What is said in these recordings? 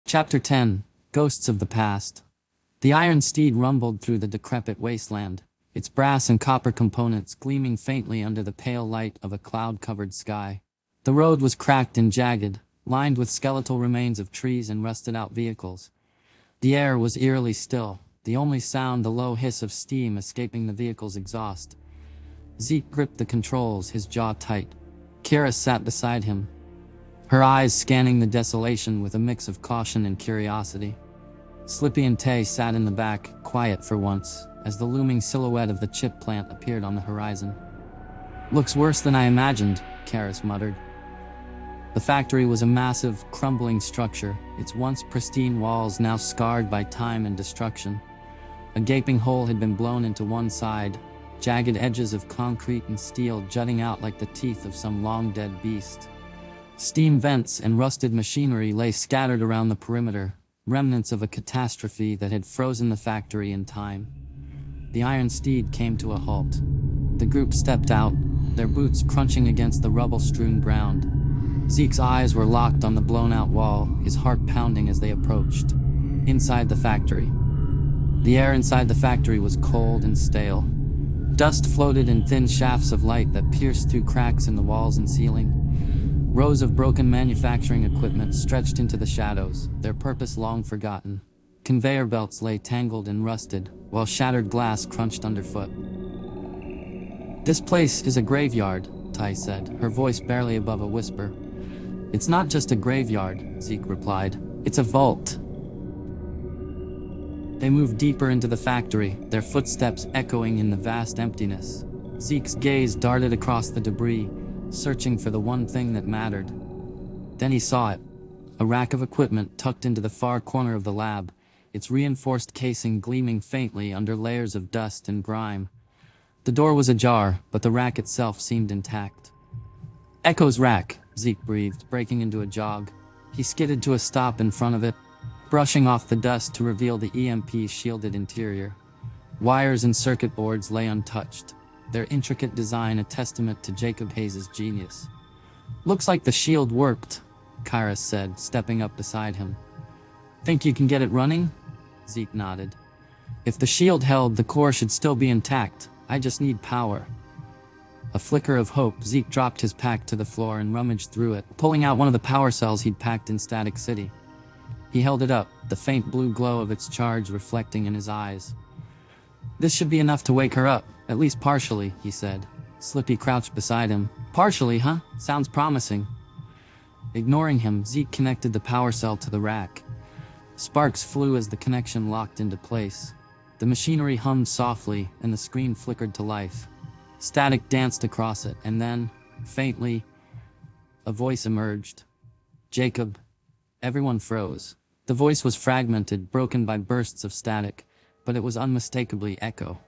Chapter 10 Ghosts of the Past. The IronSteed rumbled through the decrepit wasteland, its brass and copper components gleaming faintly under the pale light of a cloud-covered sky. The road was cracked and jagged, lined with skeletal remains of trees and rusted-out vehicles. The air was eerily still, the only sound the low hiss of steam escaping the vehicle's exhaust. Zeke gripped the controls, his jaw tight. Kira sat beside him, her eyes scanning the desolation with a mix of caution and curiosity. Slippy and Tay sat in the back, quiet for once, as the looming silhouette of the chip plant appeared on the horizon. "Looks worse than I imagined," Karis muttered. The factory was a massive, crumbling structure, its once pristine walls now scarred by time and destruction. A gaping hole had been blown into one side, jagged edges of concrete and steel jutting out like the teeth of some long-dead beast. Steam vents and rusted machinery lay scattered around the perimeter, remnants of a catastrophe that had frozen the factory in time. The IronSteed came to a halt. The group stepped out, their boots crunching against the rubble-strewn ground. Zeke's eyes were locked on the blown-out wall, his heart pounding as they approached. Inside the factory. The air inside the factory was cold and stale. Dust floated in thin shafts of light that pierced through cracks in the walls and ceiling. Rows of broken manufacturing equipment stretched into the shadows, their purpose long forgotten. Conveyor belts lay tangled and rusted, while shattered glass crunched underfoot. "This place is a graveyard," Tai said, her voice barely above a whisper. "It's not just a graveyard," Zeke replied. "It's a vault." They moved deeper into the factory, their footsteps echoing in the vast emptiness. Zeke's gaze darted across the debris, searching for the one thing that mattered. Then he saw it. A rack of equipment tucked into the far corner of the lab, its reinforced casing gleaming faintly under layers of dust and grime. The door was ajar, but the rack itself seemed intact. "Echo's rack," Zeke breathed, breaking into a jog. He skidded to a stop in front of it, brushing off the dust to reveal the EMP-shielded interior. Wires and circuit boards lay untouched, their intricate design a testament to Jacob Hayes' genius. "Looks like the shield worked," Kairos said, stepping up beside him. "Think you can get it running?" Zeke nodded. "If the shield held, the core should still be intact. I just need power." A flicker of hope, Zeke dropped his pack to the floor and rummaged through it, pulling out one of the power cells he'd packed in Static City. He held it up, the faint blue glow of its charge reflecting in his eyes. "This should be enough to wake her up, at least partially," he said. Slippy crouched beside him. "Partially, huh? Sounds promising." Ignoring him, Zeke connected the power cell to the rack. Sparks flew as the connection locked into place. The machinery hummed softly, and the screen flickered to life. Static danced across it, and then, faintly, a voice emerged. "Jacob." Everyone froze. The voice was fragmented, broken by bursts of static, but it was unmistakably Echo.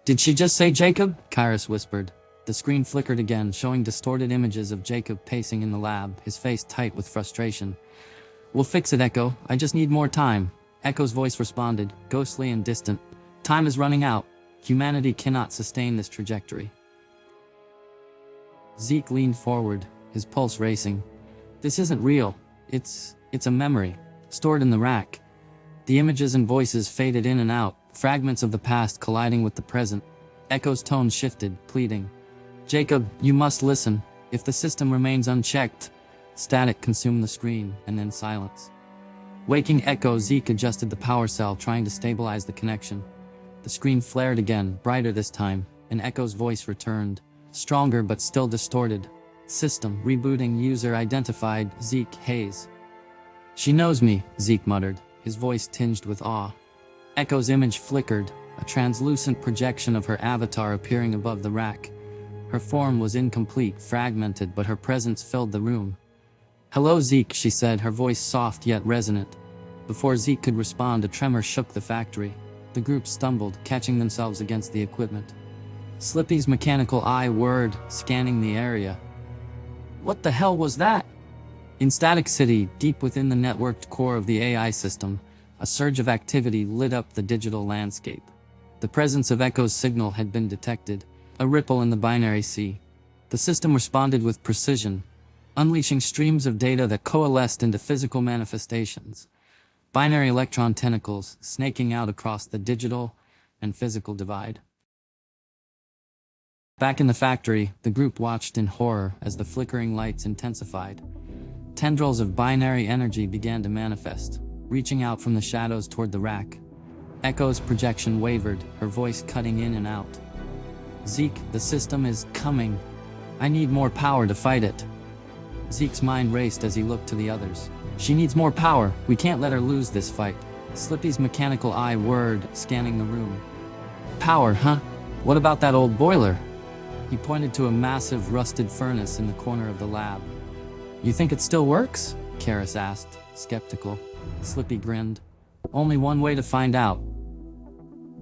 "Did she just say Jacob?" Kairos whispered. The screen flickered again, showing distorted images of Jacob pacing in the lab, his face tight with frustration. "We'll fix it, Echo. I just need more time." Echo's voice responded, ghostly and distant. "Time is running out. Humanity cannot sustain this trajectory." Zeke leaned forward, his pulse racing. "This isn't real. It's a memory, stored in the rack." The images and voices faded in and out, fragments of the past colliding with the present. Echo's tone shifted, pleading. "Jacob, you must listen. If the system remains unchecked..." Static consumed the screen, and then silence. Waking Echo, Zeke adjusted the power cell, trying to stabilize the connection. The screen flared again, brighter this time, and Echo's voice returned, stronger but still distorted. "System rebooting, user identified, Zeke Hayes." "She knows me," Zeke muttered, his voice tinged with awe. Echo's image flickered, a translucent projection of her avatar appearing above the rack. Her form was incomplete, fragmented, but her presence filled the room. "Hello, Zeke," she said, her voice soft yet resonant. Before Zeke could respond, a tremor shook the factory. The group stumbled, catching themselves against the equipment. Slippy's mechanical eye whirred, scanning the area. "What the hell was that?" In Static City, deep within the networked core of the AI system, a surge of activity lit up the digital landscape. The presence of Echo's signal had been detected, a ripple in the binary sea. The system responded with precision, unleashing streams of data that coalesced into physical manifestations. binary electron tentacles snaking out across the digital and physical divide. Back in the factory, the group watched in horror as the flickering lights intensified. Tendrils of binary energy began to manifest, reaching out from the shadows toward the rack. Echo's projection wavered, her voice cutting in and out. Zeke, the system is coming. I need more power to fight it. Zeke's mind raced as he looked to the others. She needs more power. We can't let her lose this fight. Slippy's mechanical eye whirred, scanning the room. Power, huh? What about that old boiler? He pointed to a massive, rusted furnace in the corner of the lab. You think it still works? Karis asked, skeptical. Slippy grinned. Only one way to find out.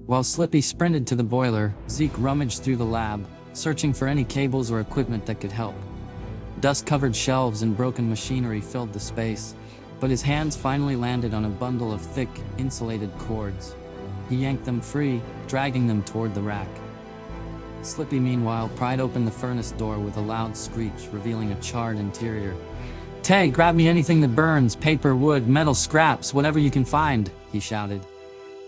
While Slippy sprinted to the boiler, Zeke rummaged through the lab, searching for any cables or equipment that could help. Dust-covered shelves and broken machinery filled the space, but his hands finally landed on a bundle of thick, insulated cords. He yanked them free, dragging them toward the rack. Slippy, meanwhile, pried open the furnace door with a loud screech, revealing a charred interior. Tay, grab me anything that burns, paper, wood, metal scraps, whatever you can find, he shouted.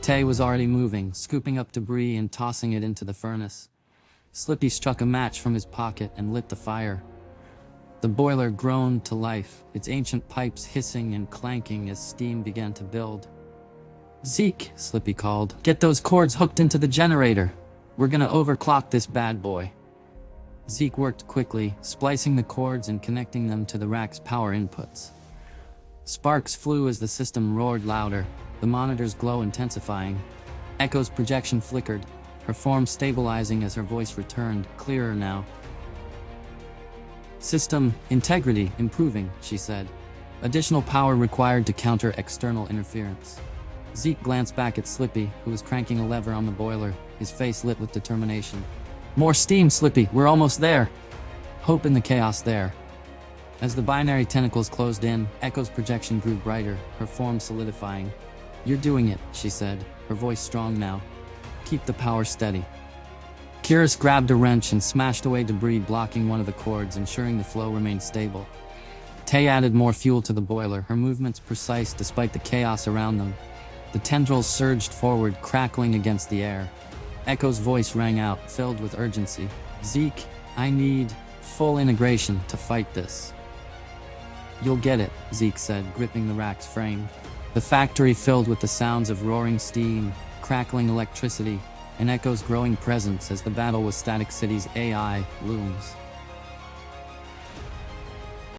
Tay was already moving, scooping up debris and tossing it into the furnace. Slippy struck a match from his pocket and lit the fire. The boiler groaned to life, its ancient pipes hissing and clanking as steam began to build. Zeke, Slippy called, get those cords hooked into the generator. We're gonna overclock this bad boy. Zeke worked quickly, splicing the cords and connecting them to the rack's power inputs. Sparks flew as the system roared louder, the monitor's glow intensifying. Echo's projection flickered, her form stabilizing as her voice returned, clearer now. System integrity improving, she said. Additional power required to counter external interference. Zeke glanced back at Slippy, who was cranking a lever on the boiler, his face lit with determination. More steam, Slippy, we're almost there. Hope in the chaos there. As the binary tentacles closed in, Echo's projection grew brighter, her form solidifying. You're doing it, she said, her voice strong now. Keep the power steady. Karis grabbed a wrench and smashed away debris blocking one of the cords, ensuring the flow remained stable. Tay added more fuel to the boiler, her movements precise despite the chaos around them. The tendrils surged forward, crackling against the air. Echo's voice rang out, filled with urgency. Zeke, I need full integration to fight this. You'll get it, Zeke said, gripping the rack's frame. The factory filled with the sounds of roaring steam, crackling electricity, and Echo's growing presence as the battle with Static City's AI looms.